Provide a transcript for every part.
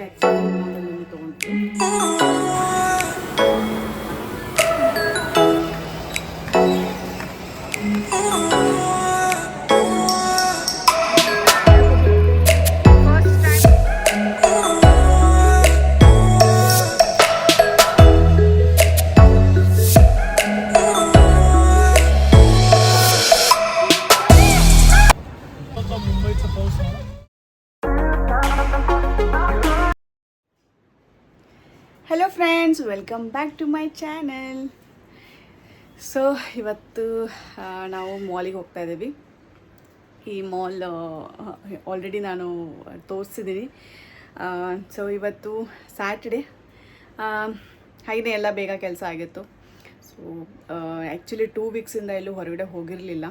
Actually ಮಾಲಲ್ಲಿ ತೊಗೊಂಡು मुंबईचा पाऊस आहे. Hello friends, welcome back to my channel. So ಇವತ್ತು ನಾವು ಮಾಲಿಗೆ ಹೋಗ್ತಾ ಇದ್ದೀವಿ. ಈ ಮಾಲ್ ಆಲ್ರೆಡಿ ನಾನು ತೋರಿಸಿದ್ದೀನಿ. ಸೊ ಇವತ್ತು ಸ್ಯಾಟರ್ಡೆ, ಹಾಗೆಯೇ ಎಲ್ಲ ಬೇಗ ಕೆಲಸ ಆಗಿತ್ತು. ಸೊ ಆ್ಯಕ್ಚುಲಿ 2 ವೀಕ್ಸಿಂದ ಎಲ್ಲೂ ಹೊರಗಡೆ ಹೋಗಿರಲಿಲ್ಲ.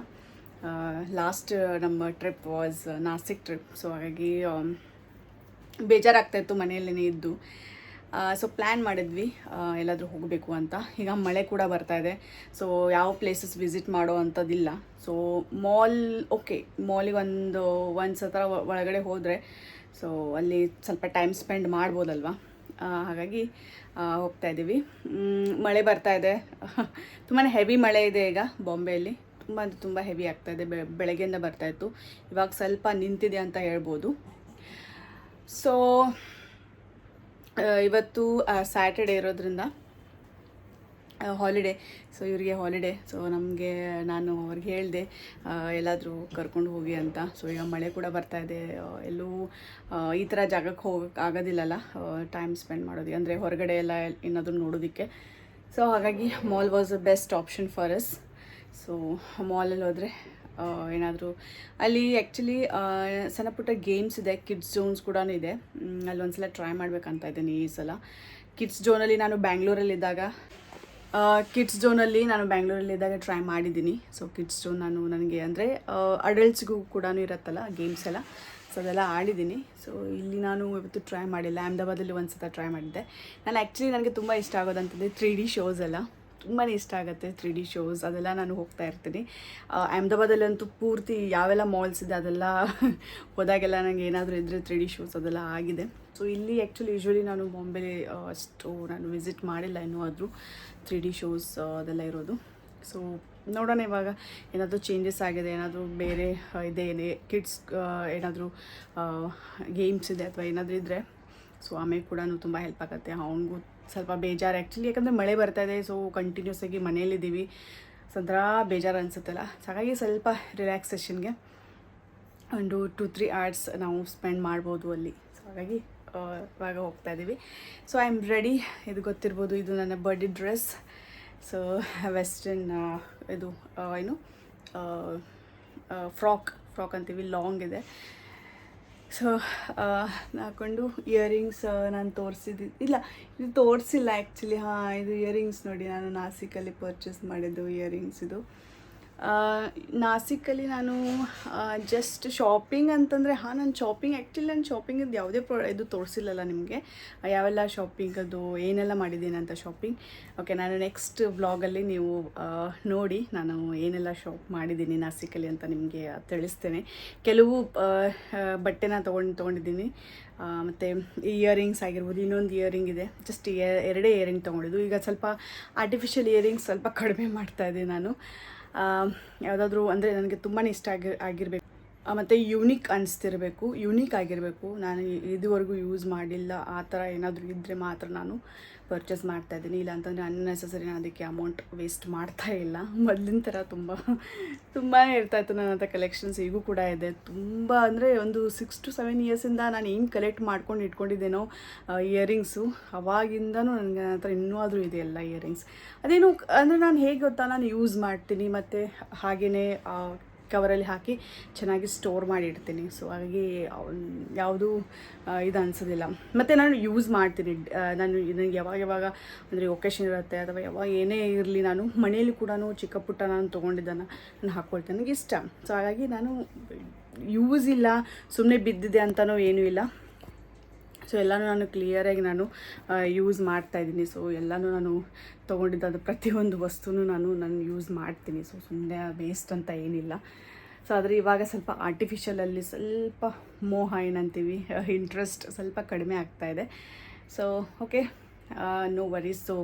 ಲಾಸ್ಟ್ ನಮ್ಮ trip was Nashik trip. So ಹಾಗಾಗಿ ಬೇಜಾರಾಗ್ತಾಯಿತ್ತು ಮನೆಯಲ್ಲೇ ಇದ್ದು. ಸೊ ಪ್ಲ್ಯಾನ್ ಮಾಡಿದ್ವಿ ಎಲ್ಲಾದರೂ ಹೋಗಬೇಕು ಅಂತ. ಈಗ ಮಳೆ ಕೂಡ ಬರ್ತಾ ಇದೆ, ಸೊ ಯಾವ ಪ್ಲೇಸಸ್ ವಿಸಿಟ್ ಮಾಡೋ ಅಂಥದ್ದಿಲ್ಲ. ಸೊ ಮಾಲ್ ಓಕೆ, ಮಾಲಿಗೆ ಒಂದು ಸಲ ಒಳಗಡೆ ಹೋದರೆ ಸೊ ಅಲ್ಲಿ ಸ್ವಲ್ಪ ಟೈಮ್ ಸ್ಪೆಂಡ್ ಮಾಡ್ಬೋದಲ್ವ. ಹಾಗಾಗಿ ಹೋಗ್ತಾ ಇದ್ದೀವಿ. ಮಳೆ ಬರ್ತಾ ಇದೆ, ತುಂಬಾ ಹೆವಿ ಮಳೆ ಇದೆ ಈಗ ಬಾಂಬೆಯಲ್ಲಿ. ತುಂಬ ಹೆವಿ ಆಗ್ತಾಯಿದೆ. ಬೆಳಗ್ಗೆಯಿಂದ ಬರ್ತಾಯಿತ್ತು, ಇವಾಗ ಸ್ವಲ್ಪ ನಿಂತಿದೆ ಅಂತ ಹೇಳ್ಬೋದು. ಸೊ ಇವತ್ತು ಸ್ಯಾಟರ್ಡೇ ಇರೋದ್ರಿಂದ ಹಾಲಿಡೇ. ಸೊ ಇವರಿಗೆ ಹಾಲಿಡೇ. ಸೊ ನಾನು ಅವ್ರಿಗೆ ಹೇಳಿದೆ ಎಲ್ಲಾದರೂ ಕರ್ಕೊಂಡು ಹೋಗಿ ಅಂತ. ಸೊ ಈಗ ಮಳೆ ಕೂಡ ಬರ್ತಾಯಿದೆ, ಎಲ್ಲೂ ಈ ಥರ ಜಾಗಕ್ಕೆ ಹೋಗೋಕ್ಕೆ ಆಗೋದಿಲ್ಲಲ್ಲ ಟೈಮ್ ಸ್ಪೆಂಡ್ ಮಾಡೋದಕ್ಕೆ, ಅಂದರೆ ಹೊರಗಡೆ ಎಲ್ಲ ಏನಾದರೂ ನೋಡೋದಕ್ಕೆ. ಸೊ ಹಾಗಾಗಿ mall was a best option for us. So ಮಾಲಲ್ಲಿ ಹೋದರೆ ಏನಾದರೂ ಅಲ್ಲಿ ಆ್ಯಕ್ಚುಲಿ ಸಣ್ಣ ಪುಟ್ಟ ಗೇಮ್ಸ್ ಇದೆ, ಕಿಡ್ಸ್ ಝೋನ್ಸ್ ಕೂಡ ಇದೆ. ಅಲ್ಲೊಂದ್ಸಲ ಟ್ರೈ ಮಾಡಬೇಕಂತ ಇದ್ದೀನಿ ಈ ಸಲ. ಕಿಡ್ಸ್ ಝೋನಲ್ಲಿ ನಾನು ಬ್ಯಾಂಗ್ಳೂರಲ್ಲಿದ್ದಾಗ ಟ್ರೈ ಮಾಡಿದ್ದೀನಿ. ಸೊ ಕಿಡ್ಸ್ ಝೋನ್ ನನಗೆ ಅಂದರೆ ಅಡಲ್ಟ್ಸ್ಗೂ ಕೂಡ ಇರುತ್ತಲ್ಲ ಗೇಮ್ಸ್ ಎಲ್ಲ, ಸೊ ಅದೆಲ್ಲ ಆಡಿದ್ದೀನಿ. ಸೊ ಇಲ್ಲಿ ನಾನು ಇವತ್ತು ಟ್ರೈ ಮಾಡಿಲ್ಲ. ಅಹಮದಾಬಾದಲ್ಲಿ ಒಂದು ಸಲ ಟ್ರೈ ಮಾಡಿದ್ದೆ. ನನಗೆ ತುಂಬ ಇಷ್ಟ ಆಗೋದಂತಂದರೆ 3D ಶೋಸ್ ಎಲ್ಲ ತುಂಬಾ ಇಷ್ಟ ಆಗುತ್ತೆ. 3D ಶೋಸ್ ಅದೆಲ್ಲ ನಾನು ಹೋಗ್ತಾ ಇರ್ತೀನಿ. ಅಹಮದಾಬಾದಲ್ಲಂತೂ ಪೂರ್ತಿ ಯಾವೆಲ್ಲ ಮಾಲ್ಸ್ ಇದೆ ಅದೆಲ್ಲ ಹೋದಾಗೆಲ್ಲ ನನಗೆ ಏನಾದರೂ ಇದ್ದರೆ 3D ಶೋಸ್ ಅದೆಲ್ಲ ಆಗಿದೆ. ಸೊ ಇಲ್ಲಿ ಆ್ಯಕ್ಚುಲಿ ಯೂಶ್ವಲಿ ನಾನು ಬಾಂಬೆಲಿ ಅಷ್ಟು ನಾನು ವಿಸಿಟ್ ಮಾಡಿಲ್ಲ ಇನ್ನೂ ಆದರೂ 3D ಶೋಸ್ ಅದೆಲ್ಲ ಇರೋದು. ಸೊ ನೋಡೋಣ ಇವಾಗ ಏನಾದರೂ ಚೇಂಜಸ್ ಆಗಿದೆ, ಏನಾದರೂ ಬೇರೆ ಇದೆ, ಕಿಡ್ಸ್ ಏನಾದರೂ ಗೇಮ್ಸ್ ಇದೆ ಅಥವಾ ಏನಾದರೂ ಇದ್ದರೆ ಸೊ ಆಮೇಲೆ ಕೂಡ ತುಂಬ ಹೆಲ್ಪ್ ಆಗುತ್ತೆ. ಅವನಿಗೂ ಸ್ವಲ್ಪ ಬೇಜಾರು ಆ್ಯಕ್ಚುಲಿ, ಯಾಕಂದರೆ ಮಳೆ ಬರ್ತಾಯಿದೆ. ಸೊ ಕಂಟಿನ್ಯೂಸ್ ಆಗಿ ಮನೆಯಲ್ಲಿದ್ದೀವಿ, ಒಂಥರ ಬೇಜಾರು ಅನಿಸುತ್ತಲ್ಲ. ಸೊ ಹಾಗಾಗಿ ಸ್ವಲ್ಪ ರಿಲ್ಯಾಕ್ಸೇಷನ್ಗೆ ಒಂದು 2-3 hours ನಾವು ಸ್ಪೆಂಡ್ ಮಾಡ್ಬೋದು ಅಲ್ಲಿ. ಸೊ ಹಾಗಾಗಿ ಇವಾಗ ಹೋಗ್ತಾ ಇದ್ದೀವಿ. So I am ready. ಇದು ಗೊತ್ತಿರ್ಬೋದು, ಇದು ನನ್ನ ಬರ್ಡೇ ಡ್ರೆಸ್. ಸೊ ವೆಸ್ಟರ್ನ್ ಇದು ಏನು ಫ್ರಾಕ್ ಅಂತೀವಿ, ಲಾಂಗ್ ಇದೆ. ಸೊ ಹಾಕ್ಕೊಂಡು ಇಯರಿಂಗ್ಸ್ ನಾನು ಇದು ತೋರಿಸಿಲ್ಲ ಆ್ಯಕ್ಚುಲಿ. ಇದು ಇಯರಿಂಗ್ಸ್ ನೋಡಿ, ನಾನು ನಾಸಿಕಲ್ಲಿ ಪರ್ಚೇಸ್ ಮಾಡಿದ್ದು ಇಯರಿಂಗ್ಸ್. ಇದು ನಾಸಿಕಲ್ಲಿ ನಾನು ಜಸ್ಟ್ ಶಾಪಿಂಗ್ ಅಂತಂದರೆ ನಾನು ಶಾಪಿಂಗಿದ್ದು ಯಾವುದೇ ಇದು ತೋರಿಸಿಲ್ಲಲ್ಲ ನಿಮಗೆ, ಯಾವೆಲ್ಲ ಶಾಪಿಂಗ್ ಅದು ಏನೆಲ್ಲ ಮಾಡಿದ್ದೀನಿ ಅಂತ ಶಾಪಿಂಗ್. ಓಕೆ, ನಾನು ನೆಕ್ಸ್ಟ್ ವ್ಲಾಗಲ್ಲಿ ನೀವು ನೋಡಿ ನಾನು ಏನೆಲ್ಲ ಶಾಪ್ ಮಾಡಿದ್ದೀನಿ ನಾಸಿಕಲ್ಲಿ ಅಂತ ನಿಮಗೆ ತಿಳಿಸ್ತೇನೆ. ಕೆಲವು ಬಟ್ಟೆನ ತೊಗೊಂಡಿದ್ದೀನಿ. ಮತ್ತು ಇಯರಿಂಗ್ಸ್ ಆಗಿರ್ಬೋದು, ಇನ್ನೊಂದು ಇಯರಿಂಗ್ ಇದೆ, ಜಸ್ಟ್ 2 ಇಯರಿಂಗ್ ತೊಗೊಂಡಿದ್ದು. ಈಗ ಸ್ವಲ್ಪ ಆರ್ಟಿಫಿಷಿಯಲ್ ಇಯರಿಂಗ್ಸ್ ಸ್ವಲ್ಪ ಕಡಿಮೆ ಮಾಡ್ತಾಯಿದ್ದೀನಿ ನಾನು. ಯಾವುದಾದ್ರೂ ಅಂದರೆ ನನಗೆ ತುಂಬಾ ಇಷ್ಟ ಆಗಿರಬೇಕು, ಮತ್ತು ಯೂನಿಕ್ ಆಗಿರಬೇಕು. ನಾನು ಇದುವರೆಗೂ ಯೂಸ್ ಮಾಡಿಲ್ಲ ಆ ಥರ ಏನಾದರೂ ಇದ್ದರೆ ಮಾತ್ರ ನಾನು ಪರ್ಚೇಸ್ ಮಾಡ್ತಾಯಿದ್ದೀನಿ. ಇಲ್ಲ ಅಂತಂದರೆ ಅನ್ನೆಸೆಸರಿ ನಾನು ಅದಕ್ಕೆ ಅಮೌಂಟ್ ವೇಸ್ಟ್ ಮಾಡ್ತಾಯಿಲ್ಲ. ಮೊದಲಿನ ಥರ ತುಂಬಾ ಇರ್ತಾಯಿತ್ತು ನನ್ನ ಹತ್ರ ಕಲೆಕ್ಷನ್ಸ್. ಈಗೂ ಕೂಡ ಇದೆ ತುಂಬ, ಅಂದರೆ ಒಂದು 6 to 7 ಇಯರ್ಸಿಂದ ನಾನು ಏನು ಕಲೆಕ್ಟ್ ಮಾಡ್ಕೊಂಡು ಇಟ್ಕೊಂಡಿದ್ದೇನೋ ಇಯರಿಂಗ್ಸು, ಅವಾಗಿಂದನೂ ನನಗೆ ನನ್ನ ಹತ್ರ ಇನ್ನೂ ಆದರೂ ಇದೆ ಎಲ್ಲ ಇಯರಿಂಗ್ಸ್. ಅದೇನು ಅಂದರೆ ನಾನು ಹೇಗೆ ಗೊತ್ತಾ, ನಾನು ಯೂಸ್ ಮಾಡ್ತೀನಿ ಮತ್ತು ಹಾಗೆಯೇ ಕವರಲ್ಲಿ ಹಾಕಿ ಚೆನ್ನಾಗಿ ಸ್ಟೋರ್ ಮಾಡಿ ಇಡ್ತೀನಿ. ಸೊ ಹಾಗಾಗಿ ಯಾವುದೂ ಇದು ಅನಿಸೋದಿಲ್ಲ. ಮತ್ತು ನಾನು ಯೂಸ್ ಮಾಡ್ತೀನಿ. ನನಗೆ ಯಾವಾಗ ಅಂದರೆ ಒಕೇಶನ್ ಇರುತ್ತೆ ಅಥವಾ ಯಾವಾಗ ಏನೇ ಇರಲಿ, ನಾನು ಮನೆಯಲ್ಲಿ ಕೂಡ ಚಿಕ್ಕ ಪುಟ್ಟ ನಾನು ತೊಗೊಂಡಿದ್ದನ್ನು ನಾನು ಹಾಕ್ಕೊಳ್ತೇನೆ, ನನಗೆ ಇಷ್ಟ. ಸೊ ಹಾಗಾಗಿ ನಾನು ಯೂಸ್ ಇಲ್ಲ, ಸುಮ್ಮನೆ ಬಿದ್ದಿದೆ ಅಂತಲೂ ಏನೂ ಇಲ್ಲ. ಸೊ ಎಲ್ಲನೂ ನಾನು ಕ್ಲಿಯರಾಗಿ ನಾನು ಯೂಸ್ ಮಾಡ್ತಾಯಿದ್ದೀನಿ. ಸೊ ಎಲ್ಲನೂ ನಾನು ತೊಗೊಂಡಿದ್ದು ಪ್ರತಿಯೊಂದು ವಸ್ತುನೂ ನಾನು ಯೂಸ್ ಮಾಡ್ತೀನಿ. ಸೊ ಸುಮ್ಮನೆ ವೇಸ್ಟ್ ಅಂತ ಏನಿಲ್ಲ. ಸೊ ಆದರೆ ಇವಾಗ ಸ್ವಲ್ಪ ಆರ್ಟಿಫಿಷಿಯಲಲ್ಲಿ ಸ್ವಲ್ಪ ಮೋಹ ಏನಂತೀವಿ ಇಂಟ್ರೆಸ್ಟ್ ಸ್ವಲ್ಪ ಕಡಿಮೆ ಆಗ್ತಾಯಿದೆ. So okay, no worries. So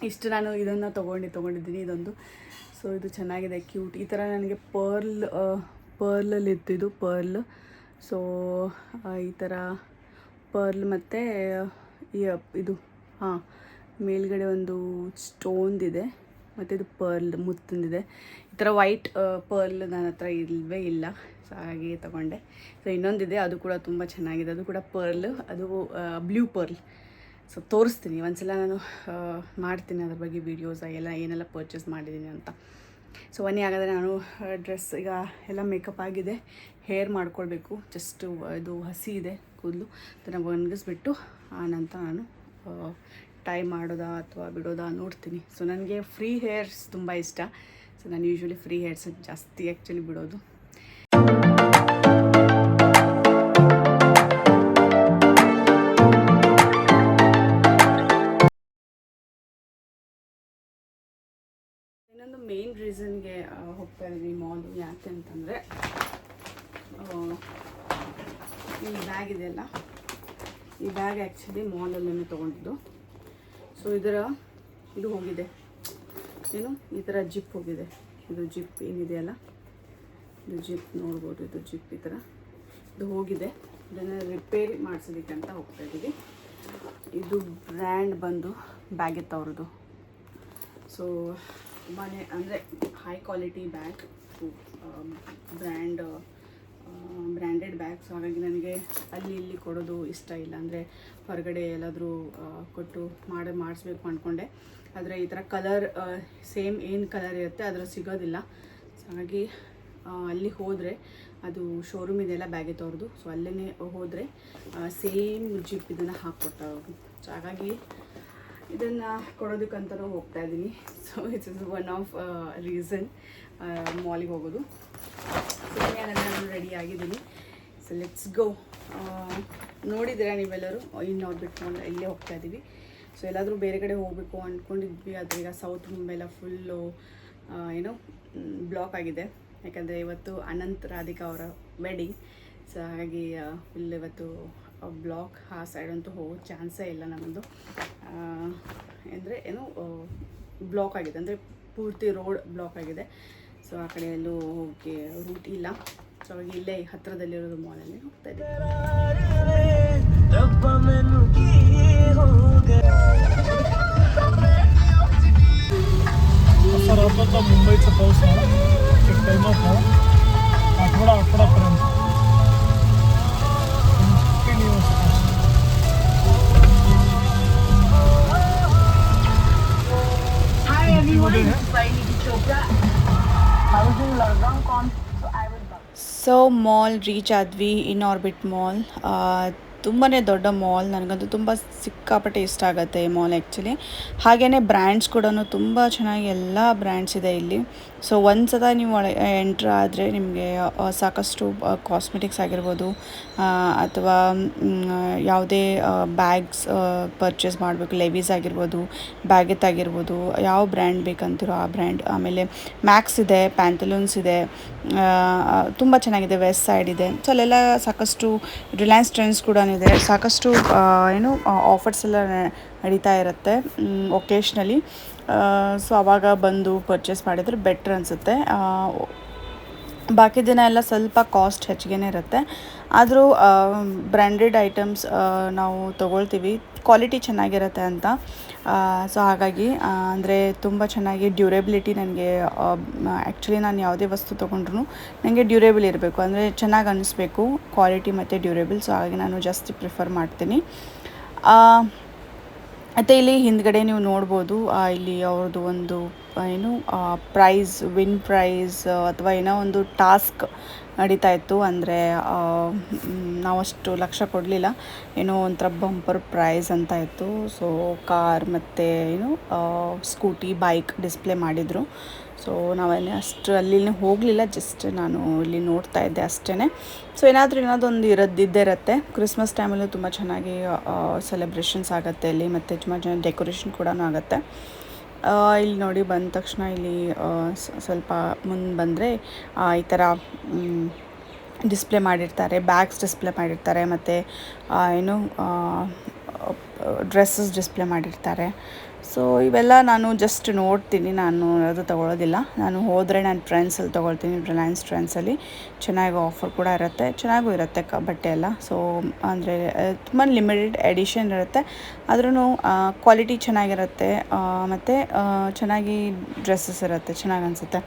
ಇಷ್ಟು ನಾನು ಇದನ್ನು ತೊಗೊಂಡಿದ್ದೀನಿ ಇದೊಂದು. ಸೊ ಇದು ಚೆನ್ನಾಗಿದೆ, ಕ್ಯೂಟ್. ಈ ಥರ ನನಗೆ ಪರ್ಲಲ್ಲಿ ಇತ್ತು ಪರ್ಲ್. ಸೊ ಈ ಥರ ಪರ್ಲ್ ಮತ್ತು ಇದು ಮೇಲ್ಗಡೆ ಒಂದು ಸ್ಟೋನ್ದಿದೆ ಮತ್ತು ಇದು ಪರ್ಲ್ ಮುತ್ತಿಂದಿದೆ. ಈ ಥರ ವೈಟ್ ಪರ್ಲ್ ನನ್ನ ಹತ್ರ ಇಲ್ಲವೇ ಇಲ್ಲ, ಸೊ ಹಾಗೆ ತೊಗೊಂಡೆ. ಸೊ ಇನ್ನೊಂದಿದೆ, ಅದು ಕೂಡ ತುಂಬ ಚೆನ್ನಾಗಿದೆ, ಅದು ಕೂಡ ಪರ್ಲ್, ಅದು ಬ್ಲೂ ಪರ್ಲ್. ಸೊ ತೋರಿಸ್ತೀನಿ ಒಂದ್ಸಲ, ನಾನು ಮಾಡ್ತೀನಿ ಅದ್ರ ಬಗ್ಗೆ ವೀಡಿಯೋಸ್ ಏನೆಲ್ಲ ಪರ್ಚೇಸ್ ಮಾಡಿದ್ದೀನಿ ಅಂತ. ಸೊ ಬನ್ನಿ, ಹಾಗಾದರೆ ನಾನು ಡ್ರೆಸ್ ಈಗ ಎಲ್ಲ ಮೇಕಪ್ ಆಗಿದೆ, ಹೇರ್ ಮಾಡ್ಕೊಳ್ಬೇಕು. ಜಸ್ಟು ಇದು ಹಸಿ ಇದೆ ಕೂದಲು, ಅದನ್ನು ಒಣಗಿಸ್ಬಿಟ್ಟು ಆನಂತರ ನಾನು ಟೈ ಮಾಡೋದಾ ಅಥವಾ ಬಿಡೋದಾ ನೋಡ್ತೀನಿ. ಸೊ ನನಗೆ ಫ್ರೀ ಹೇರ್ಸ್ ತುಂಬ ಇಷ್ಟ. ಸೊ ನಾನು ಯೂಶ್ವಲಿ ಫ್ರೀ ಹೇರ್ಸ್ ಜಾಸ್ತಿ ಆ್ಯಕ್ಚುಲಿ ಬಿಡೋದು. ಇನ್ನೊಂದು ಮೇನ್ ರೀಸನ್ಗೆ ಹೋಗ್ತಾ ಇದ್ದೀನಿ ಮಾಲು, ಯಾಕೆ ಅಂತಂದರೆ ಈ ಬ್ಯಾಗ್ ಇದೆಯಲ್ಲ, ಈ ಬ್ಯಾಗ್ ಆ್ಯಕ್ಚುಲಿ ಮಾಲಲ್ಲೇ ತೊಗೊಂಡಿದ್ದು. ಸೊ ಇದು ಹೋಗಿದೆ, ಏನು ಈ ಥರ ಜಿಪ್ ಹೋಗಿದೆ. ಇದು ಜಿಪ್ ಏನಿದೆಯಲ್ಲ, ಇದು ಜಿಪ್ ನೋಡ್ಬೋದು, ಇದು ಜಿಪ್ ಈ ಥರ ಇದು ಹೋಗಿದೆ. ಇದನ್ನು ರಿಪೇರಿ ಮಾಡಿಸೋದಕ್ಕೆ ಅಂತ ಹೋಗ್ತಾ ಇದ್ದೀವಿ. ಇದು ಬ್ರ್ಯಾಂಡ್ ಬಂದು ಬ್ಯಾಗೆತ್ ಅವ್ರದ್ದು. ಸೊ ತುಂಬಾ ಅಂದರೆ high quality bag, branded bag. So ಹಾಗಾಗಿ ನನಗೆ ಅಲ್ಲಿ ಇಲ್ಲಿ ಕೊಡೋದು ಇಷ್ಟ ಇಲ್ಲ. ಅಂದರೆ ಹೊರಗಡೆ ಎಲ್ಲಾದರೂ ಕೊಟ್ಟು ಮಾಡಿಸ್ಬೇಕು ಅಂದ್ಕೊಂಡೆ, ಆದರೆ ಈ ಥರ ಕಲರ್ ಸೇಮ್ ಏನು ಕಲರ್ ಇರುತ್ತೆ ಅದರ ಸಿಗೋದಿಲ್ಲ. ಸೊ ಹಾಗಾಗಿ ಅಲ್ಲಿ ಹೋದರೆ, ಅದು ಶೋರೂಮ್ ಇದೆಯಲ್ಲ ಬ್ಯಾಗೆ ತೋರ್ದು, ಸೊ ಅಲ್ಲೇ ಹೋದರೆ ಸೇಮ್ ಜಿಪ್ ಇದನ್ನು ಹಾಕ್ಕೊಡ್ತಾರೆ ಅವರು. ಸೊ ಹಾಗಾಗಿ ಇದನ್ನು ಕೊಡೋದಕ್ಕಂತಲೂ ಹೋಗ್ತಾ ಇದ್ದೀನಿ. So it's is one of reason ಮಾಲಿಗೆ ಹೋಗೋದು. ಸೊ ನಾನು ರೆಡಿ ಆಗಿದ್ದೀನಿ. So let's go. ನೋಡಿದ್ದೀರಾ ನೀವೆಲ್ಲರೂ, ಇನ್ಆರ್ಬಿಟ್ ಮಾಲ್ ಇಲ್ಲೇ ಹೋಗ್ತಾ ಇದ್ದೀವಿ. ಸೊ ಎಲ್ಲಾದರೂ ಬೇರೆ ಕಡೆ ಹೋಗಬೇಕು ಅಂದ್ಕೊಂಡಿದ್ವಿ, ಆದರೆ ಈಗ ಸೌತ್ ಮುಂಬೈಲ ಫುಲ್ಲು ಬ್ಲಾಕ್ ಆಗಿದೆ. ಯಾಕಂದರೆ ಇವತ್ತು ಅನಂತ್ ರಾಧಿಕಾ ಅವರ ವೆಡ್ಡಿಂಗ್. ಸೊ ಹಾಗಾಗಿ ಫುಲ್ ಇವತ್ತು ಬ್ಲಾಕ್. ಆ ಸೈಡಂತೂ ಹೋಗೋ ಚಾನ್ಸೇ ಇಲ್ಲ ನಮ್ಮದು. ಅಂದರೆ ಬ್ಲಾಕ್ ಆಗಿದೆ, ಅಂದರೆ ಪೂರ್ತಿ ರೋಡ್ ಬ್ಲಾಕ್ ಆಗಿದೆ. ಸೊ ಆ ಕಡೆ ಎಲ್ಲೂ ಹೋಗಿ ರೂಟ್ ಇಲ್ಲ. ಸೊ ಹಾಗಾಗಿ ಇಲ್ಲೇ ಹತ್ತಿರದಲ್ಲಿರೋದು ಮಾಲಲ್ಲಿ ಹೋಗ್ತಾ ಇದ್ದೀವಿ. मुंबईचा पाऊस एक टाइमात आठवड्यापर्यंत Hi everyone, this is Vaini Chopra. I was in Ladakh. So mall reach ಆದ್ವಿ, ಇನ್ಆರ್ಬಿಟ್ ಮಾಲ್. ತುಂಬಾ ದೊಡ್ಡ ಮಾಲ್. ನನಗಂತೂ ತುಂಬ ಸಿಕ್ಕಾಪಟ್ಟೆ ಇಷ್ಟ ಆಗುತ್ತೆ ಈ ಮಾಲ್ ಆ್ಯಕ್ಚುಲಿ. ಹಾಗೆಯೇ ಬ್ರ್ಯಾಂಡ್ಸ್ ಕೂಡ ತುಂಬ ಚೆನ್ನಾಗಿ ಎಲ್ಲ ಬ್ರ್ಯಾಂಡ್ಸ್ ಇದೆ ಇಲ್ಲಿ. ಸೊ ಒಂದು ಸಲ ನೀವು ಎಂಟ್ರ್ ಆದರೆ ನಿಮಗೆ ಸಾಕಷ್ಟು ಕಾಸ್ಮೆಟಿಕ್ಸ್ ಆಗಿರ್ಬೋದು ಅಥವಾ ಯಾವುದೇ ಬ್ಯಾಗ್ಸ್ ಪರ್ಚೇಸ್ ಮಾಡಬೇಕು, ಲೆವೀಸ್ ಆಗಿರ್ಬೋದು, ಬ್ಯಾಗೆತ್ ಆಗಿರ್ಬೋದು, ಯಾವ ಬ್ರ್ಯಾಂಡ್ ಬೇಕಂತಿರೋ ಆ ಬ್ರ್ಯಾಂಡ್. ಆಮೇಲೆ ಮ್ಯಾಕ್ಸ್ ಇದೆ, ಪ್ಯಾಂಟಲೂನ್ಸ್ ಇದೆ, ತುಂಬ ಚೆನ್ನಾಗಿದೆ. ವೆಸ್ಟ್ ಸೈಡ್ ಇದೆ. ಸೊ ಅಲ್ಲೆಲ್ಲ ಸಾಕಷ್ಟು ರಿಲಯನ್ಸ್ ಟ್ರೆಂಡ್ಸ್ ಕೂಡ ಇದೆ. ಸಾಕಷ್ಟು ಆಫರ್ಸ್ ಎಲ್ಲ ನಡೀತಾ ಇರುತ್ತೆ ಒಕೇಶ್ನಲಿ. ಸೊ ಆವಾಗ ಬಂದು ಪರ್ಚೇಸ್ ಮಾಡಿದರೆ ಬೆಟ್ರ್ ಅನಿಸುತ್ತೆ. ಬಾಕಿ ದಿನ ಎಲ್ಲ ಸ್ವಲ್ಪ ಕಾಸ್ಟ್ ಹೆಚ್ಚಿಗೆ ಇರುತ್ತೆ. ಆದರೂ ಬ್ರ್ಯಾಂಡೆಡ್ ಐಟಮ್ಸ್ ನಾವು ತೊಗೊಳ್ತೀವಿ, ಕ್ವಾಲಿಟಿ ಚೆನ್ನಾಗಿರುತ್ತೆ ಅಂತ. ಸೊ ಹಾಗಾಗಿ ಅಂದರೆ ತುಂಬ ಚೆನ್ನಾಗಿ ಡ್ಯೂರೇಬಿಲಿಟಿ ನನಗೆ ಆ್ಯಕ್ಚುಲಿ ನಾನು ಯಾವುದೇ ವಸ್ತು ತೊಗೊಂಡ್ರು ನನಗೆ ಡ್ಯೂರೇಬಲ್ ಇರಬೇಕು, ಅಂದರೆ ಚೆನ್ನಾಗಿ ಅನ್ನಿಸ್ಬೇಕು, ಕ್ವಾಲಿಟಿ ಮತ್ತು ಡ್ಯೂರೇಬಲ್. ಸೊ ಹಾಗಾಗಿ ನಾನು ಜಾಸ್ತಿ ಪ್ರಿಫರ್ ಮಾಡ್ತೀನಿ. ಮತ್ತು ಇಲ್ಲಿ ಹಿಂದ್ಗಡೆ ನೀವು ನೋಡ್ಬೋದು, ಇಲ್ಲಿ ಅವ್ರದ್ದು ಒಂದು ವಿನ್ ಪ್ರೈಸ್ ಅಥವಾ ಏನೋ ಒಂದು ಟಾಸ್ಕ್ ನಡೀತಾ ಇತ್ತು. ಅಂದರೆ ನಾವಷ್ಟು ಲಕ್ಷ್ಯ ಕೊಡಲಿಲ್ಲ, ಏನೋ ಒಂಥರ ಬಂಪರ್ ಪ್ರೈಸ್ ಅಂತ ಇತ್ತು. ಸೊ ಕಾರ್ ಮತ್ತು ಸ್ಕೂಟಿ, ಬೈಕ್ ಡಿಸ್ಪ್ಲೇ ಮಾಡಿದರು. ಸೊ ನಾವಲ್ಲಿ ಅಷ್ಟು ಅಲ್ಲಿ ಹೋಗಲಿಲ್ಲ, ಜಸ್ಟ್ ನಾನು ಇಲ್ಲಿ ನೋಡ್ತಾ ಇದ್ದೆ ಅಷ್ಟೇ. ಸೊ ಏನಾದರೂ ಇದ್ದೇ ಇರುತ್ತೆ. ಕ್ರಿಸ್ಮಸ್ ಟೈಮಲ್ಲೂ ತುಂಬ ಚೆನ್ನಾಗಿ ಸೆಲೆಬ್ರೇಷನ್ಸ್ ಆಗುತ್ತೆ ಅಲ್ಲಿ, ಮತ್ತು ತುಂಬ ಚೆನ್ನಾಗಿ ಡೆಕೋರೇಷನ್ ಕೂಡ ಆಗುತ್ತೆ. ಇಲ್ಲಿ ನೋಡಿ ಬಂದ ತಕ್ಷಣ ಇಲ್ಲಿ ಸ್ವಲ್ಪ ಮುಂದೆ ಬಂದರೆ ಈ ಥರ ಡಿಸ್ಪ್ಲೇ ಮಾಡಿರ್ತಾರೆ, ಬ್ಯಾಗ್ಸ್ ಡಿಸ್ಪ್ಲೇ ಮಾಡಿರ್ತಾರೆ, ಮತ್ತು ಏನು ಡ್ರೆಸ್ಸಸ್ ಡಿಸ್ಪ್ಲೇ ಮಾಡಿರ್ತಾರೆ. ಸೊ ಇವೆಲ್ಲ ನಾನು ಜಸ್ಟ್ ನೋಡ್ತೀನಿ, ನಾನು ಯಾವುದು ತೊಗೊಳೋದಿಲ್ಲ. ನಾನು ಹೋದರೆ ನಾನು ಟ್ರೆಂಡ್ಸಲ್ಲಿ ತೊಗೊಳ್ತೀನಿ, ರಿಲಯನ್ಸ್ ಟ್ರೆಂಡ್ಸಲ್ಲಿ ಚೆನ್ನಾಗಿ ಆಫರ್ ಕೂಡ ಇರುತ್ತೆ, ಚೆನ್ನಾಗೂ ಇರುತ್ತೆ ಬಟ್ಟೆ ಎಲ್ಲ. ಸೊ ಅಂದರೆ ತುಂಬ ಲಿಮಿಟೆಡ್ ಎಡಿಷನ್ ಇರುತ್ತೆ, ಆದ್ರೂ ಕ್ವಾಲಿಟಿ ಚೆನ್ನಾಗಿರುತ್ತೆ, ಮತ್ತು ಚೆನ್ನಾಗಿ ಡ್ರೆಸ್ಸಸ್ ಇರುತ್ತೆ, ಚೆನ್ನಾಗಿ ಅನಿಸುತ್ತೆ.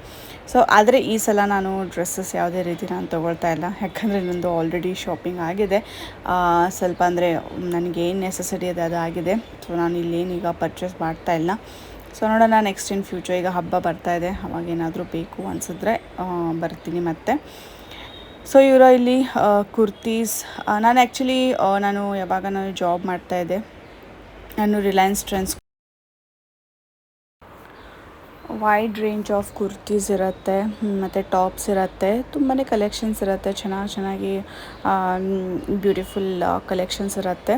ಸೊ ಆದರೆ ಈ ಸಲ ನಾನು ಡ್ರೆಸ್ಸಸ್ ಯಾವುದೇ ರೀತಿ ನಾನು ತೊಗೊಳ್ತಾ ಇಲ್ಲ, ಯಾಕಂದರೆ ನನ್ನದು ಆಲ್ರೆಡಿ ಶಾಪಿಂಗ್ ಆಗಿದೆ. ಸ್ವಲ್ಪ ಅಂದರೆ ನನಗೇನು ನೆಸೆಸರಿ ಇದೆ ಅದು ಆಗಿದೆ. ಸೊ ನಾನು ಇಲ್ಲೇನೀಗ ಪರ್ಚೇಸ್ ಮಾಡ್ತಾ ಇಲ್ಲ. ಸೊ ನೋಡೋಣ ನೆಕ್ಸ್ಟ್ ಇನ್ ಫ್ಯೂಚರ್, ಈಗ ಹಬ್ಬ ಬರ್ತಾಯಿದೆ, ಅವಾಗೇನಾದರೂ ಬೇಕು ಅನಿಸಿದ್ರೆ ಬರ್ತೀನಿ ಮತ್ತೆ. ಸೊ ಇವರ ಇಲ್ಲಿ ಕುರ್ತೀಸ್, ನಾನು ಆ್ಯಕ್ಚುಲಿ ಯಾವಾಗ ನಾನು ಜಾಬ್ ಮಾಡ್ತಾಯಿದ್ದೆ, ನಾನು Reliance trends wide range of kurtis ಇರುತ್ತೆ, ಮತ್ತು ಟಾಪ್ಸ್ ಇರುತ್ತೆ, ತುಂಬಾ ಕಲೆಕ್ಷನ್ಸ್ ಇರುತ್ತೆ, ಚೆನ್ನಾಗಿ ಬ್ಯೂಟಿಫುಲ್ ಕಲೆಕ್ಷನ್ಸ್ ಇರುತ್ತೆ.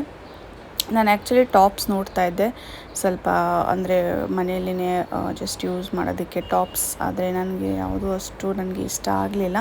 ನಾನು ಆ್ಯಕ್ಚುಲಿ ಟಾಪ್ಸ್ ನೋಡ್ತಾ ಇದ್ದೆ, ಸ್ವಲ್ಪ ಅಂದರೆ ಮನೆಯಲ್ಲೇ ಜಸ್ಟ್ ಯೂಸ್ ಮಾಡೋದಕ್ಕೆ ಟಾಪ್ಸ್, ಆದರೆ ನನಗೆ ಯಾವುದೂ ಅಷ್ಟು ನನಗೆ ಇಷ್ಟ ಆಗಲಿಲ್ಲ.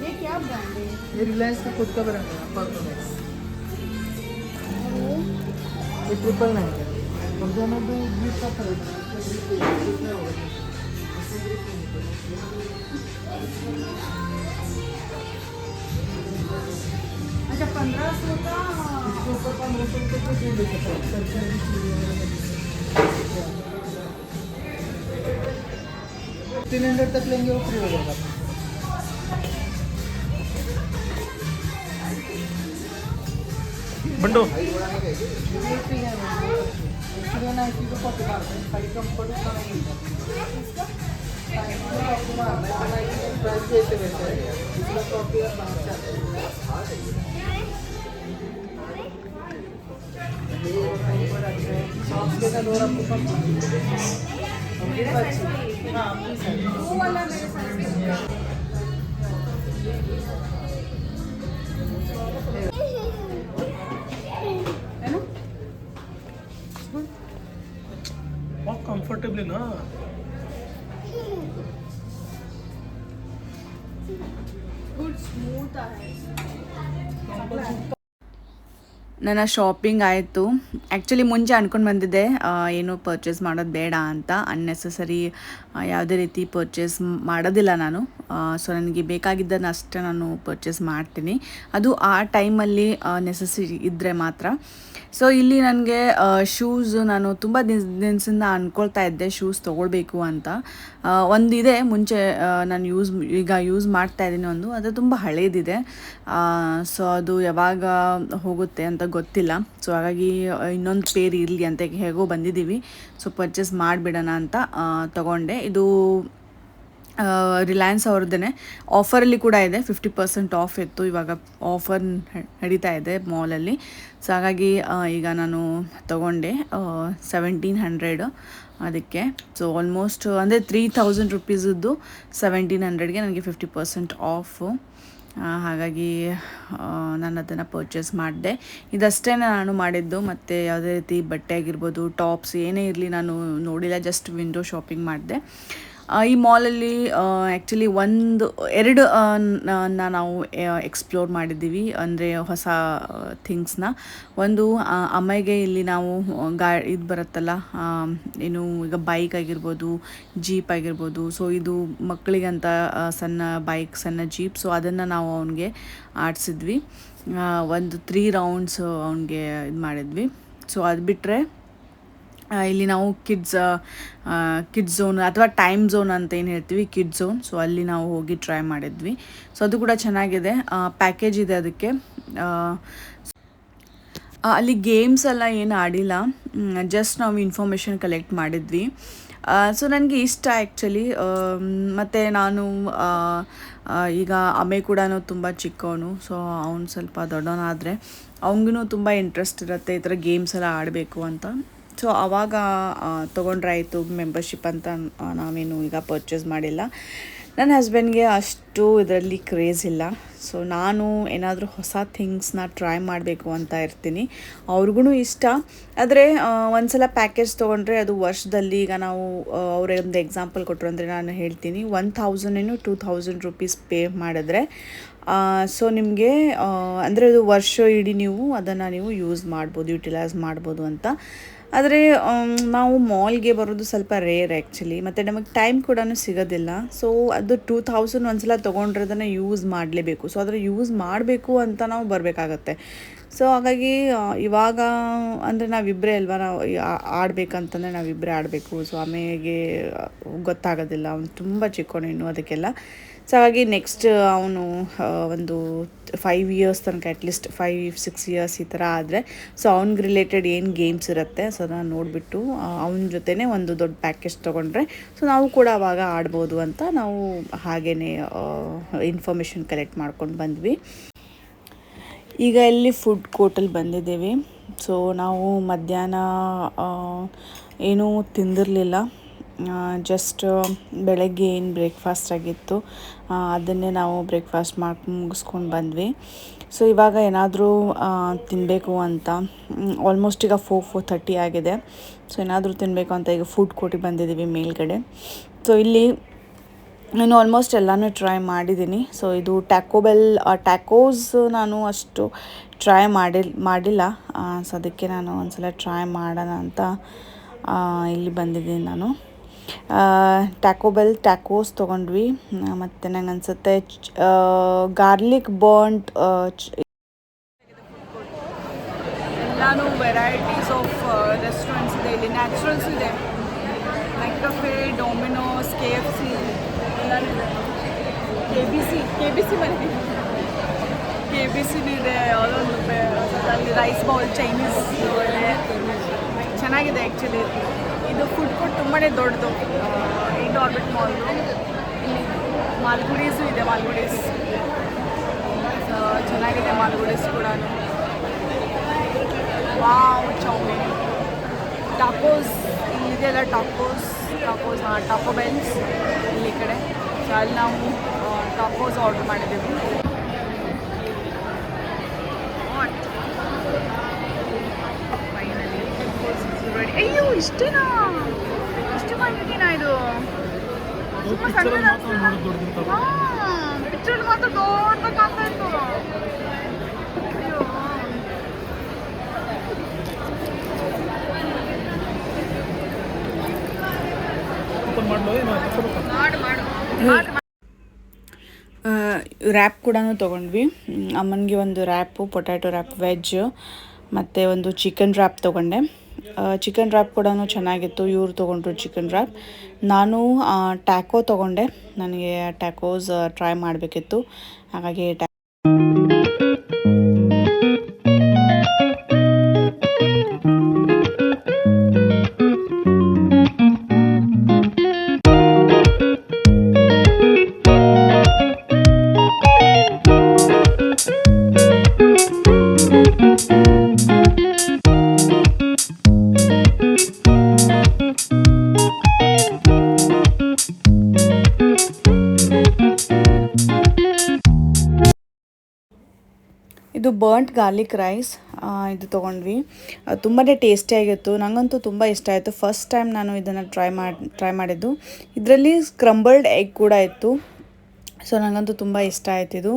ये क्या ब्रांड है? ये रिलायंस का खुद का ब्रांड है, परफॉर्मेंस। ये 999 है, और दोनों दो ग्रिप का फर्क है। अच्छा 1500 का। इसके ऊपर 1500 रुपये का फ्री ले सकते हैं। 1500 तक लेंगे वो फ्री हो जाएगा। बंडो वो वाला मेरे साथ है ना। बहुत कंफर्टेबल ना। गुड स्मूथ है। ನನ್ನ ಶಾಪಿಂಗ್ ಆಯಿತು. ಆ್ಯಕ್ಚುಲಿ ಮುಂಚೆ ಅಂದ್ಕೊಂಡು ಬಂದಿದ್ದೆ ಏನು ಪರ್ಚೇಸ್ ಮಾಡೋದು ಬೇಡ ಅಂತ. ಅನ್ನೆಸೆಸರಿ ಯಾವುದೇ ರೀತಿ ಪರ್ಚೇಸ್ ಮಾಡೋದಿಲ್ಲ ನಾನು. ಸೊ ನನಗೆ ಬೇಕಾಗಿದ್ದನ್ನು ಅಷ್ಟೇ ನಾನು ಪರ್ಚೇಸ್ ಮಾಡ್ತೀನಿ, ಅದು ಆ ಟೈಮಲ್ಲಿ ನೆಸೆಸರಿ ಇದ್ದರೆ ಮಾತ್ರ. ಸೊ ಇಲ್ಲಿ ನನಗೆ ಶೂಸ್ ನಾನು ತುಂಬ ದಿನದಿಂದ ಅಂದ್ಕೊಳ್ತಾ ಇದ್ದೆ ಶೂಸ್ ತೊಗೊಳ್ಬೇಕು ಅಂತ. ಒಂದಿದೆ ಮುಂಚೆ ನಾನು ಯೂಸ್ ಮಾಡ್ತಾ ಇದ್ದೀನಿ ಒಂದು, ಅದು ತುಂಬ ಹಳೇದಿದೆ. ಸೊ ಅದು ಯಾವಾಗ ಹೋಗುತ್ತೆ ಅಂತ ಗೊತ್ತಿಲ್ಲ. ಸೊ ಹಾಗಾಗಿ ಇನ್ನೊಂದು ಪೇರ್ ಇರಲಿ ಅಂತ ಹೇಗೋ ಬಂದಿದ್ದೀವಿ. ಸೊ ಪರ್ಚೇಸ್ ಮಾಡಿಬಿಡೋಣ ಅಂತ ತೊಗೊಂಡೆ. ಇದು ರಿಲಯನ್ಸ್ ಅವ್ರದ್ದೇ ಆಫರಲ್ಲಿ ಕೂಡ ಇದೆ, 50% ಆಫ್ ಇತ್ತು. ಇವಾಗ ಆಫರ್ ನಡೀತಾ ಇದೆ ಮಾಲಲ್ಲಿ. ಸೊ ಹಾಗಾಗಿ ಈಗ ನಾನು ತೊಗೊಂಡೆ 1700 ಅದಕ್ಕೆ. ಸೊ ಆಲ್ಮೋಸ್ಟ್ ಅಂದರೆ 3000 ರುಪೀಸದ್ದು 1700ಗೆ ನನಗೆ 50% ಆಫು. ಹಾಗಾಗಿ ನಾನು ಅದನ್ನು ಪರ್ಚೇಸ್ ಮಾಡಿದೆ. ಇದಷ್ಟೇ ನಾನು ಮಾಡಿದ್ದು, ಮತ್ತು ಯಾವುದೇ ರೀತಿ ಬಟ್ಟೆ ಆಗಿರ್ಬೋದು, ಟಾಪ್ಸ್ ಏನೇ ಇರಲಿ ನಾನು ನೋಡಿಲ್ಲ, ಜಸ್ಟ್ ವಿಂಡೋ ಶಾಪಿಂಗ್ ಮಾಡಿದೆ. ಈ ಮಾಲಲ್ಲಿ ಆ್ಯಕ್ಚುಲಿ ಎರಡು ನಾವು ಎಕ್ಸ್ಪ್ಲೋರ್ ಮಾಡಿದ್ದೀವಿ, ಅಂದರೆ ಹೊಸ ಥಿಂಗ್ಸ್ನ. ಒಂದು ಅಮ್ಮಗೆ ಇಲ್ಲಿ ನಾವು ಇದು ಬರುತ್ತಲ್ಲ, ಏನು ಈಗ ಬೈಕ್ ಆಗಿರ್ಬೋದು, ಜೀಪ್ ಆಗಿರ್ಬೋದು. ಸೊ ಇದು ಮಕ್ಕಳಿಗಂತ ಸಣ್ಣ ಬೈಕ್, ಸಣ್ಣ ಜೀಪ್. ಸೊ ಅದನ್ನು ನಾವು ಅವನಿಗೆ ಆಡಿಸಿದ್ವಿ. ಒಂದು 3 ರೌಂಡ್ಸ್ ಅವನಿಗೆ ಇದು ಮಾಡಿದ್ವಿ. ಸೊ ಅದು ಬಿಟ್ಟರೆ ಇಲ್ಲಿ ನಾವು ಕಿಡ್ಸ್ ಝೋನ್ ಅಥವಾ ಟೈಮ್ ಝೋನ್ ಅಂತ ಏನು ಹೇಳ್ತೀವಿ, ಕಿಡ್ಸ್ ಝೋನ್. ಸೊ ಅಲ್ಲಿ ನಾವು ಹೋಗಿ ಟ್ರೈ ಮಾಡಿದ್ವಿ. ಸೊ ಅದು ಕೂಡ ಚೆನ್ನಾಗಿದೆ, ಪ್ಯಾಕೇಜ್ ಇದೆ ಅದಕ್ಕೆ. ಅಲ್ಲಿ ಗೇಮ್ಸ್ ಎಲ್ಲ ಏನು ಆಡಿಲ್ಲ, ಜಸ್ಟ್ ನಾವು ಇನ್ಫಾರ್ಮೇಷನ್ ಕಲೆಕ್ಟ್ ಮಾಡಿದ್ವಿ. ಸೊ ನನಗೆ ಇಷ್ಟ ಆ್ಯಕ್ಚುಲಿ. ಮತ್ತು ನಾನು ಈಗ ಅಮ್ಮೆ ಕೂಡ ತುಂಬ ಚಿಕ್ಕವನು. ಸೊ ಅವನು ಸ್ವಲ್ಪ ದೊಡ್ಡವನಾದರೆ ಅವನಿಗೂ ತುಂಬ ಇಂಟ್ರೆಸ್ಟ್ ಇರುತ್ತೆ ಈ ಥರ ಗೇಮ್ಸ್ ಎಲ್ಲ ಆಡಬೇಕು ಅಂತ. ಸೊ ಆವಾಗ ತೊಗೊಂಡ್ರಾಯಿತು. ಮೆಂಬರ್ಶಿಪ್ ಅಂತ ನಾವೇನು ಈಗ ಪರ್ಚೇಸ್ ಮಾಡಿಲ್ಲ. ನನ್ನ ಹಸ್ಬೆಂಡ್ಗೆ ಅಷ್ಟು ಇದರಲ್ಲಿ ಕ್ರೇಜ್ ಇಲ್ಲ. ಸೊ ನಾನು ಏನಾದರೂ ಹೊಸ ಥಿಂಗ್ಸ್ನ ಟ್ರೈ ಮಾಡಬೇಕು ಅಂತ ಇರ್ತೀನಿ. ಅವ್ರಿಗೂ ಇಷ್ಟ. ಆದರೆ ಒಂದು ಸಲ ಪ್ಯಾಕೇಜ್ ತೊಗೊಂಡ್ರೆ ಅದು ವರ್ಷದಲ್ಲಿ, ಈಗ ನಾವು ಅವರೇ ಒಂದು ಎಕ್ಸಾಂಪಲ್ ಕೊಟ್ಟರು ಅಂದರೆ ನಾನು ಹೇಳ್ತೀನಿ, 1000 2000 ರುಪೀಸ್ ಪೇ ಮಾಡಿದ್ರೆ ಸೊ ನಿಮಗೆ ಅಂದರೆ ಅದು ವರ್ಷ ಇಡೀ ನೀವು ಅದನ್ನು ನೀವು ಯೂಸ್ ಮಾಡ್ಬೋದು, ಯುಟಿಲೈಸ್ ಮಾಡ್ಬೋದು ಅಂತ. ಆದರೆ ನಾವು ಮಾಲ್ಗೆ ಬರೋದು ಸ್ವಲ್ಪ ರೇರ್ ಆ್ಯಕ್ಚುಲಿ, ಮತ್ತು ನಮಗೆ ಟೈಮ್ ಕೂಡ ಸಿಗೋದಿಲ್ಲ. ಸೊ ಅದು 2000 ಒಂದು ಸಲ ತೊಗೊಂಡ್ರದನ್ನು ಯೂಸ್ ಮಾಡಲೇಬೇಕು. ಸೊ ಅದರ ಯೂಸ್ ಮಾಡಬೇಕು ಅಂತ ನಾವು ಬರಬೇಕಾಗತ್ತೆ. ಸೊ ಹಾಗಾಗಿ ಇವಾಗ ಅಂದರೆ ನಾವಿಬ್ಬರೇ ಅಲ್ವಾ, ನಾವು ಆಡಬೇಕಂತಂದರೆ ನಾವಿಬ್ಬರೇ ಆಡಬೇಕು. ಸೊ ಆಮೇಲೆ ಗೊತ್ತಾಗೋದಿಲ್ಲ, ಅವನು ತುಂಬ ಚಿಕ್ಕವನು ಇನ್ನು ಅದಕ್ಕೆಲ್ಲ. ಸೊ ಹಾಗಾಗಿ ನೆಕ್ಸ್ಟ್ ಅವನು ಒಂದು 5 ಇಯರ್ಸ್ ತನಕ, ಅಟ್ಲೀಸ್ಟ್ 5-6 ಇಯರ್ಸ್ ಈ ಥರ ಆದರೆ ಸೊ ಅವ್ನಿಗೆ ರಿಲೇಟೆಡ್ ಏನು ಗೇಮ್ಸ್ ಇರುತ್ತೆ ಸೊ ಅದನ್ನು ನೋಡಿಬಿಟ್ಟು ಅವನ ಜೊತೆನೇ ಒಂದು ದೊಡ್ಡ ಪ್ಯಾಕೇಜ್ ತೊಗೊಂಡ್ರೆ ಸೊ ನಾವು ಕೂಡ ಆವಾಗ ಆಡ್ಬೋದು ಅಂತ ನಾವು ಹಾಗೇ ಇನ್ಫಾರ್ಮೇಷನ್ ಕಲೆಕ್ಟ್ ಮಾಡ್ಕೊಂಡು ಬಂದ್ವಿ. ಈಗ ಇಲ್ಲಿ ಫುಡ್ ಕೋರ್ಟಲ್ಲಿ ಬಂದಿದ್ದೀವಿ. ಸೊ ನಾವು ಮಧ್ಯಾಹ್ನ ಏನೂ ತಿಂದಿರಲಿಲ್ಲ, ಜಸ್ಟ್ ಬೆಳಗ್ಗೆ ಏನು ಬ್ರೇಕ್ಫಾಸ್ಟ್ ಆಗಿತ್ತು ಅದನ್ನೇ ನಾವು ಬ್ರೇಕ್ಫಾಸ್ಟ್ ಮಾಡಿ ಮುಗಿಸ್ಕೊಂಡು ಬಂದ್ವಿ. ಸೊ ಇವಾಗ ಏನಾದರೂ ತಿನ್ನಬೇಕು ಅಂತ, ಆಲ್ಮೋಸ್ಟ್ ಈಗ 4:30 ಆಗಿದೆ. ಸೊ ಏನಾದರೂ ತಿನ್ನಬೇಕು ಅಂತ ಈಗ ಫುಡ್ ಕೋರ್ಟಿಗೆ ಬಂದಿದ್ದೀವಿ ಮೇಲ್ಗಡೆ. ಸೊ ಇಲ್ಲಿ ನಾನು ಆಲ್ಮೋಸ್ಟ್ ಎಲ್ಲನೂ ಟ್ರೈ ಮಾಡಿದ್ದೀನಿ. ಸೊ ಇದು ಟ್ಯಾಕೋಸ್ ನಾನು ಅಷ್ಟು ಟ್ರೈ ಮಾಡಿಲ್ಲ. ಸೊ ಅದಕ್ಕೆ ನಾನು ಒಂದ್ಸಲ ಟ್ರೈ ಮಾಡೋಣ ಅಂತ ಇಲ್ಲಿ ಬಂದಿದ್ದೀನಿ ನಾನು. ಟ್ಯಾಕೋಸ್ ತೊಗೊಂಡ್ವಿ. ಮತ್ತು ನಂಗೆ ಅನಿಸುತ್ತೆ ಗಾರ್ಲಿಕ್ ಬರ್ನ್ಟ್ ಎಲ್ಲನೂ ವೆರೈಟೀಸ್ ಆಫ್ ರೆಸ್ಟೋರೆಂಟ್ಸ್ ಇದೆ ಇಲ್ಲಿ. ನ್ಯಾಚುರಲ್ಸ್ ಇದೆ, ಮೆಕ್‌ಕಫೆ, ಡೊಮಿನೋಸ್, KFC ಎಲ್ಲನೂ ಇದೆ. KBC ಬಂದಿದೆ, KBC ಇದೆ. ಯಾವುದೊಂದು ಅಲ್ಲಿ ರೈಸ್ ಬೌಲ್, ಚೈನೀಸ್ ಚೆನ್ನಾಗಿದೆ ಆ್ಯಕ್ಚುಲಿ. ಇದು ಫುಡ್ ಕೋರ್ಟ್ ತುಂಬಾ ದೊಡ್ಡದು, ಇಂಡೋ ಆರ್ಬಿಟ್ ಮಾಲ್. ಮಾಲ್ಗುಡೀಸು ಇದೆ, ಮಾಲ್ಗುಡೀಸ್ ಚೆನ್ನಾಗಿದೆ. ಮಾಲ್ಗುಡೀಸ್ ಕೂಡ wow, ಚೌಮೀನ್, tacos ಇಲ್ಲಿದೆಯಲ್ಲ, tacos Taco bells ಇಲ್ಲಿ ಕಡೆ. ಸೊ ಅಲ್ಲಿ ನಾವು ಟಾಕೋಸ್ ಆರ್ಡ್ರ್ ಮಾಡಿದ್ದೀವಿ. ಅಯ್ಯೋ ಇಷ್ಟೇನಾ, ಇಷ್ಟು ಕ್ವಾಂಟಿಟಿನಾ ಇದು? ತುಂಬ ಸಣ್ಣ. ಪಿಕ್ಚರ್ ಮಾತ್ರ ದೊಡ್ಡ ಕಾಣ್ತಾ ಇತ್ತು. ಅಯ್ಯೋ ರ್ಯಾಪ್ ಕೂಡ ತೊಗೊಂಡ್ವಿ. ಅಮ್ಮನಿಗೆ ಒಂದು ರ್ಯಾಪು, ಪೊಟ್ಯಾಟೊ ರ್ಯಾಪ್ ವೆಜ್, ಮತ್ತು ಒಂದು ಚಿಕನ್ ರ್ಯಾಪ್ ತೊಗೊಂಡೆ. ಚಿಕನ್ ರ್ಯಾಪ್ ಕೂಡ ಚೆನ್ನಾಗಿತ್ತು. ಇವ್ರು ತೊಗೊಂಡ್ರು ಚಿಕನ್ ರ್ಯಾಪ್. ನಾನು ಟ್ಯಾಕೋ ತೊಗೊಂಡೆ. ನನಗೆ ಟ್ಯಾಕೋಸ್ ಟ್ರೈ ಮಾಡಬೇಕಿತ್ತು, ಹಾಗಾಗಿ ಇದು ಬರ್ಂಟ್ ಗಾರ್ಲಿಕ್ ರೈಸ್ ಇದು ತೊಗೊಂಡ್ವಿ. ತುಂಬಾ ಟೇಸ್ಟಿಯಾಗಿತ್ತು. ನನಗಂತೂ ತುಂಬ ಇಷ್ಟ ಆಯಿತು. ಫಸ್ಟ್ ಟೈಮ್ ನಾನು ಇದನ್ನು ಟ್ರೈ ಮಾಡಿದ್ದು. ಇದರಲ್ಲಿ ಸ್ಕ್ರಂಬಲ್ಡ್ ಎಗ್ ಕೂಡ ಇತ್ತು. ಸೊ ನನಗಂತೂ ತುಂಬ ಇಷ್ಟ ಆಯ್ತು. ಇದು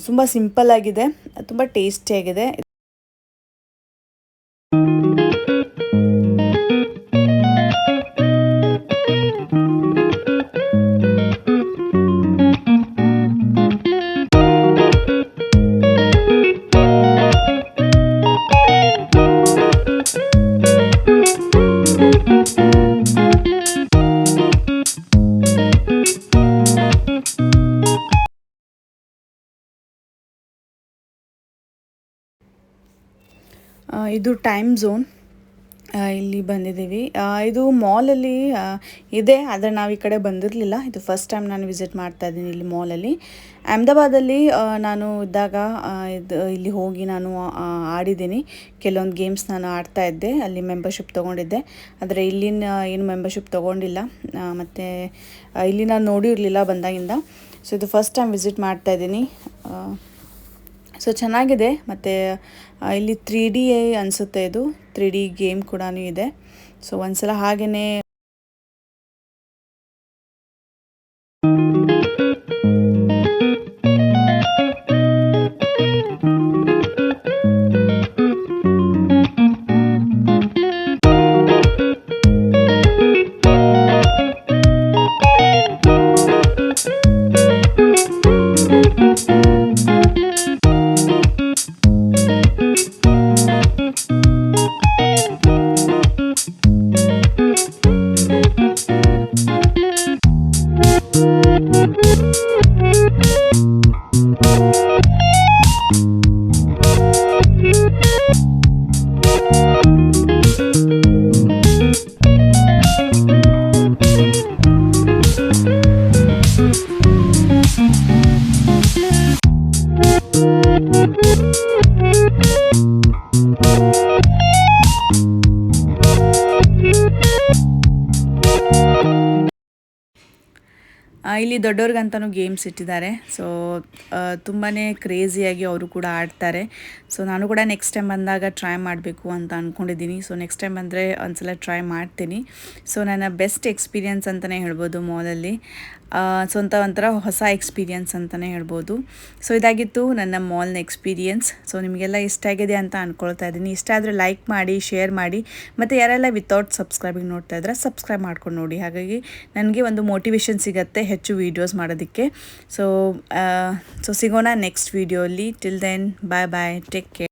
ತುಂಬ ಸಿಂಪಲ್ಲಾಗಿದೆ, ತುಂಬ ಟೇಸ್ಟಿಯಾಗಿದೆ. ಇದು ಟೈಮ್ ಝೋನ್, ಇಲ್ಲಿ ಬಂದಿದ್ದೀವಿ. ಇದು ಮಾಲಲ್ಲಿ ಇದೆ, ಆದರೆ ನಾವು ಈ ಕಡೆ ಬಂದಿರಲಿಲ್ಲ. ಇದು ಫಸ್ಟ್ ಟೈಮ್ ನಾನು ವಿಸಿಟ್ ಮಾಡ್ತಾ ಇದ್ದೀನಿ ಇಲ್ಲಿ ಮಾಲಲ್ಲಿ. ಅಹಮದಾಬಾದಲ್ಲಿ ನಾನು ಇದ್ದಾಗ ಇಲ್ಲಿ ಹೋಗಿ ನಾನು ಆಡಿದ್ದೀನಿ. ಕೆಲವೊಂದು ಗೇಮ್ಸ್ ನಾನು ಆಡ್ತಾ ಇದ್ದೆ, ಅಲ್ಲಿ ಮೆಂಬರ್ಶಿಪ್ ತೊಗೊಂಡಿದ್ದೆ. ಆದರೆ ಇಲ್ಲಿನ ಏನು ಮೆಂಬರ್ಶಿಪ್ ತೊಗೊಂಡಿಲ್ಲ, ಮತ್ತು ಇಲ್ಲಿ ನಾನು ನೋಡಿರಲಿಲ್ಲ ಬಂದಾಗಿಂದ. ಸೊ ಇದು ಫಸ್ಟ್ ಟೈಮ್ ವಿಸಿಟ್ ಮಾಡ್ತಾ ಇದ್ದೀನಿ. ಸೊ ಚೆನ್ನಾಗಿದೆ. ಮತ್ತು ಇಲ್ಲಿ 3D ಅನಿಸುತ್ತೆ, ಇದು 3D ಗೇಮ್ ಕೂಡ ಇದೆ. ಸೊ ಒಂದ್ಸಲ ಹಾಗೆಯೇ ಇಲ್ಲಿ ದೊಡ್ಡವ್ರಿಗಂತನೂ ಗೇಮ್ಸ್ ಇಟ್ಟಿದ್ದಾರೆ. ಸೊ ತುಂಬಾ ಕ್ರೇಜಿಯಾಗಿ ಅವರು ಕೂಡ ಆಡ್ತಾರೆ. ಸೊ ನಾನು ಕೂಡ ನೆಕ್ಸ್ಟ್ ಟೈಮ್ ಬಂದಾಗ ಟ್ರೈ ಮಾಡಬೇಕು ಅಂತ ಅಂದ್ಕೊಂಡಿದ್ದೀನಿ. ಸೊ ನೆಕ್ಸ್ಟ್ ಟೈಮ್ ಬಂದರೆ ಒಂದ್ಸಲ ಟ್ರೈ ಮಾಡ್ತೀನಿ. ಸೊ ನನ್ನ ಬೆಸ್ಟ್ ಎಕ್ಸ್ಪೀರಿಯನ್ಸ್ ಅಂತಲೇ ಹೇಳ್ಬೋದು ಮಾಲಲ್ಲಿ. ಸ್ವಂತ ಒಂಥರ ಹೊಸ ಎಕ್ಸ್ಪೀರಿಯನ್ಸ್ ಅಂತಲೇ ಹೇಳ್ಬೋದು. ಸೊ ಇದಾಗಿತ್ತು ನನ್ನ ಮಾಲ್ನ ಎಕ್ಸ್ಪೀರಿಯನ್ಸ್. ಸೊ ನಿಮಗೆಲ್ಲ ಇಷ್ಟ ಆಗಿದೆ ಅಂತ ಅಂದ್ಕೊಳ್ತಾ ಇದ್ದೀನಿ. ಇಷ್ಟ ಆದರೆ ಲೈಕ್ ಮಾಡಿ, ಶೇರ್ ಮಾಡಿ, ಮತ್ತು ಯಾರೆಲ್ಲ ವಿತೌಟ್ ಸಬ್ಸ್ಕ್ರೈಬಿಂಗ್ ನೋಡ್ತಾ ಇದ್ರೆ ಸಬ್ಸ್ಕ್ರೈಬ್ ಮಾಡ್ಕೊಂಡು ನೋಡಿ. ಹಾಗಾಗಿ ನನಗೆ ಒಂದು ಮೋಟಿವೇಶನ್ ಸಿಗುತ್ತೆ ಹೆಚ್ಚು ವೀಡಿಯೋಸ್ ಮಾಡೋದಕ್ಕೆ. ಸೊ ಸಿಗೋಣ ನೆಕ್ಸ್ಟ್ ವೀಡಿಯೋಲಿ. ಟಿಲ್ ದೆನ್ ಬಾಯ್ ಬಾಯ್, ಟೇಕ್ ಕೇರ್.